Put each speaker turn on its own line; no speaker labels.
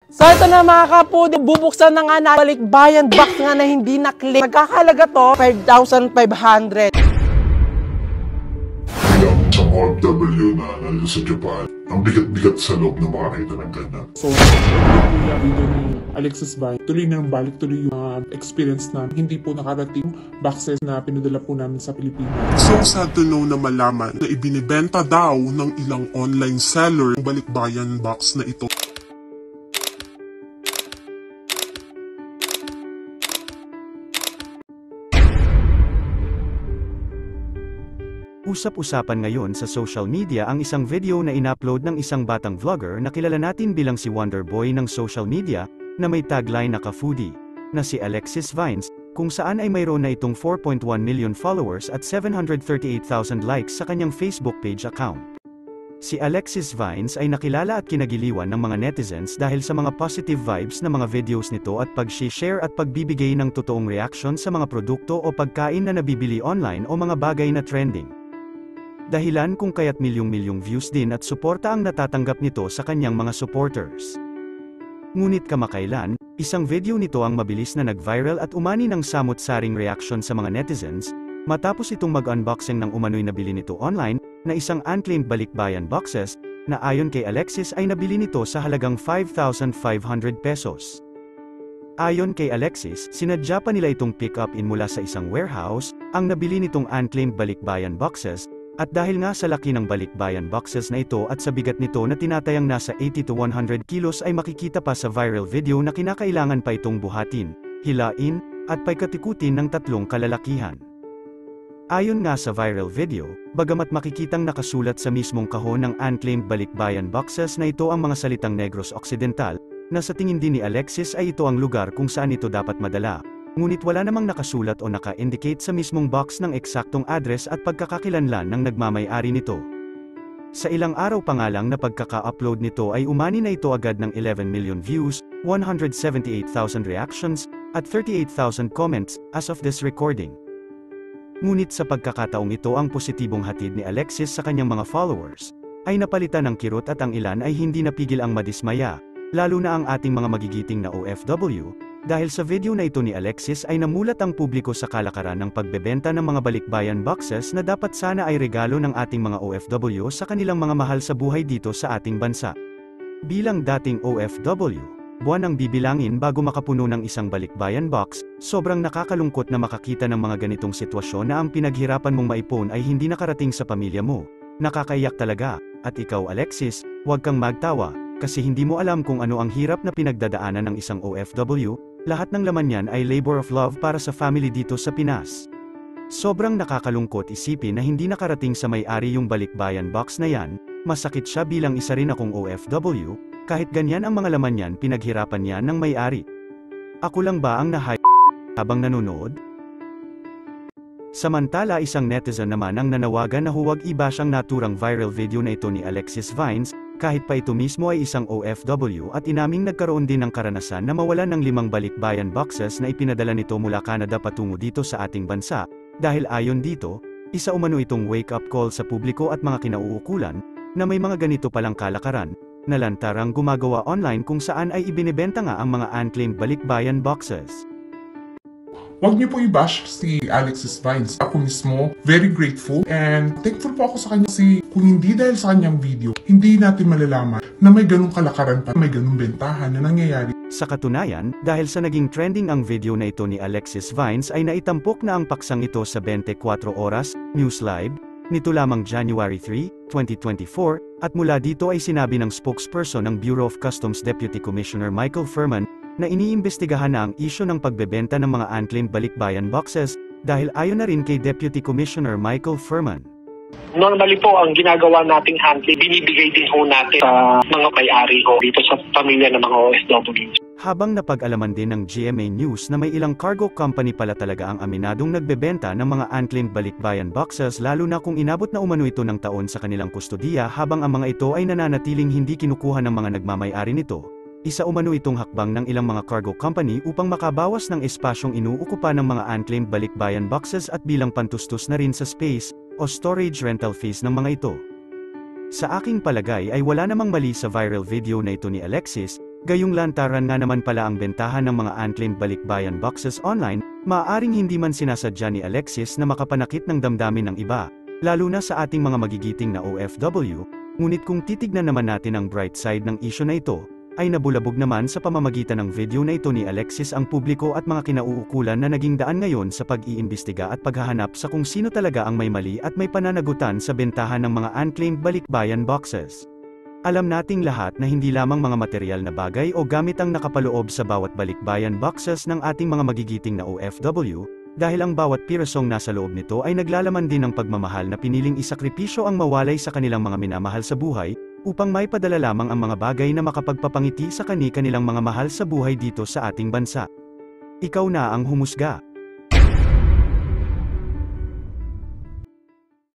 So ito na mga kapudi, bubuksan na nga na balikbayan box nga na hindi na-claim. Nagkakalaga to, 5,500.
Sa OFW na nandito sa Japan, ang bigat-bigat sa loob na makakita ng ganyan.
So, kuya video ni Alexis Vines, tuloy na balik tuloy yung mga experience na hindi po nakarating boxes na pinadala po namin sa Pilipinas.
So sad to know na malaman na ibinibenta daw ng ilang online seller ang balikbayan box na ito.
Usap-usapan ngayon sa social media ang isang video na in-upload ng isang batang vlogger na kilala natin bilang si Wonderboy ng social media, na may tagline na ka-foodie, na si Alexis Vines, kung saan ay mayroon na itong 4.1 million followers at 738,000 likes sa kanyang Facebook page account. Si Alexis Vines ay nakilala at kinagiliwan ng mga netizens dahil sa mga positive vibes na mga videos nito at pag-share at pagbibigay ng totoong reaction sa mga produkto o pagkain na nabibili online o mga bagay na trending. Dahilan kung kaya't milyong-milyong views din at suporta ang natatanggap nito sa kanyang mga supporters. Ngunit kamakailan, isang video nito ang mabilis na nag-viral at umani ng samot-saring reaction sa mga netizens, matapos itong mag-unboxing ng umano'y nabili nito online, na isang unclaimed balikbayan boxes, na ayon kay Alexis ay nabili nito sa halagang 5,500 pesos. Ayon kay Alexis, sinadya pa nila itong pick-up in mula sa isang warehouse, ang nabili nitong unclaimed balikbayan boxes, at dahil nga sa laki ng balikbayan boxes na ito at sa bigat nito na tinatayang nasa 80 to 100 kilos ay makikita pa sa viral video na kinakailangan pa itong buhatin, hilain, at paikatikutin ng tatlong kalalakihan. Ayon nga sa viral video, bagamat makikitang nakasulat sa mismong kahon ng unclaimed balikbayan boxes na ito ang mga salitang Negros Occidental, na sa tingin din ni Alexis ay ito ang lugar kung saan ito dapat madala. Ngunit wala namang nakasulat o naka-indicate sa mismong box ng eksaktong address at pagkakakilanlan ng nagmamay-ari nito. Sa ilang araw pa nga lang na pagkaka-upload nito ay umani na ito agad ng 11 million views, 178,000 reactions, at 38,000 comments, as of this recording. Ngunit sa pagkakataong ito ang positibong hatid ni Alexis sa kanyang mga followers, ay napalitan ng kirot at ang ilan ay hindi napigil ang madismaya, lalo na ang ating mga magigiting na OFW, dahil sa video na ito ni Alexis ay namulat ang publiko sa kalakaran ng pagbebenta ng mga balikbayan boxes na dapat sana ay regalo ng ating mga OFW sa kanilang mga mahal sa buhay dito sa ating bansa. Bilang dating OFW, buwan ang bibilangin bago makapuno ng isang balikbayan box, sobrang nakakalungkot na makakita ng mga ganitong sitwasyon na ang pinaghirapan mong maipon ay hindi nakarating sa pamilya mo. Nakakaiyak talaga, at ikaw Alexis, huwag kang magtawa, kasi hindi mo alam kung ano ang hirap na pinagdadaanan ng isang OFW. Lahat ng laman niyan ay labor of love para sa family dito sa Pinas. Sobrang nakakalungkot isipin na hindi nakarating sa may-ari yung balikbayan box na yan, masakit siya bilang isa rin akong OFW, kahit ganyan ang mga laman niyan pinaghirapan niya ng may-ari. Ako lang ba ang nahay habang nanonood? Samantala isang netizen naman ang nanawagan na huwag iba siyang naturang viral video na ito ni Alexis Vines, kahit pa ito mismo ay isang OFW at inaming nagkaroon din ng karanasan na mawalan ng 5 balikbayan boxes na ipinadala nito mula Canada patungo dito sa ating bansa, dahil ayon dito, isa umano itong wake-up call sa publiko at mga kinauukulan, na may mga ganito palang kalakaran, na lantarang gumagawa online kung saan ay ibinibenta nga ang mga unclaimed balikbayan boxes.
Huwag niyo po i-bash si Alexis Vines. Ako mismo, very grateful and thankful po ako sa kanya kasi kung hindi dahil sa kanyang video, hindi natin malalaman na may ganung kalakaran pa, may ganung bentahan na nangyayari.
Sa katunayan, dahil sa naging trending ang video na ito ni Alexis Vines ay naitampok na ang paksang ito sa 24 Oras, News Live, nito lamang January 3, 2024, at mula dito ay sinabi ng spokesperson ng Bureau of Customs Deputy Commissioner Michael Furman, na iniimbestigahan na ang isyu ng pagbebenta ng mga unclaimed balikbayan boxes, dahil ayon na rin kay Deputy Commissioner Michael Furman.
Normally po, ang ginagawa nating handling, binibigay din ho natin sa mga may-ari ho dito sa pamilya ng mga OFW.
Habang napag-alaman din ng GMA News na may ilang cargo company pala talaga ang aminadong nagbebenta ng mga unclaimed balikbayan boxes lalo na kung inabot na umano ito ng taon sa kanilang kustodiya habang ang mga ito ay nananatiling hindi kinukuha ng mga nagmamay-ari nito. Isa umano itong hakbang ng ilang mga cargo company upang makabawas ng espasyong inuukupa ng mga unclaimed balikbayan boxes at bilang pantustos na rin sa space o storage rental fees ng mga ito. Sa aking palagay ay wala namang mali sa viral video na ito ni Alexis, Gayong lantaran nga naman pala ang bentahan ng mga unclaimed balikbayan boxes online, maaaring hindi man sinasadya ni Alexis na makapanakit ng damdamin ng iba, lalo na sa ating mga magigiting na OFW, ngunit kung titignan naman natin ang bright side ng issue na ito, ay nabulabog naman sa pamamagitan ng video na ito ni Alexis ang publiko at mga kinauukulan na naging daan ngayon sa pag-iimbestiga at paghahanap sa kung sino talaga ang may mali at may pananagutan sa bentahan ng mga unclaimed balikbayan boxes. Alam nating lahat na hindi lamang mga material na bagay o gamit ang nakapaloob sa bawat balikbayan boxes ng ating mga magigiting na OFW, dahil ang bawat pirasong nasa loob nito ay naglalaman din ng pagmamahal na piniling isakripisyo ang mawalay sa kanilang mga minamahal sa buhay, upang maipadala lamang ang mga bagay na makapagpapangiti sa kanilang mga mahal sa buhay dito sa ating bansa. Ikaw na ang humusga.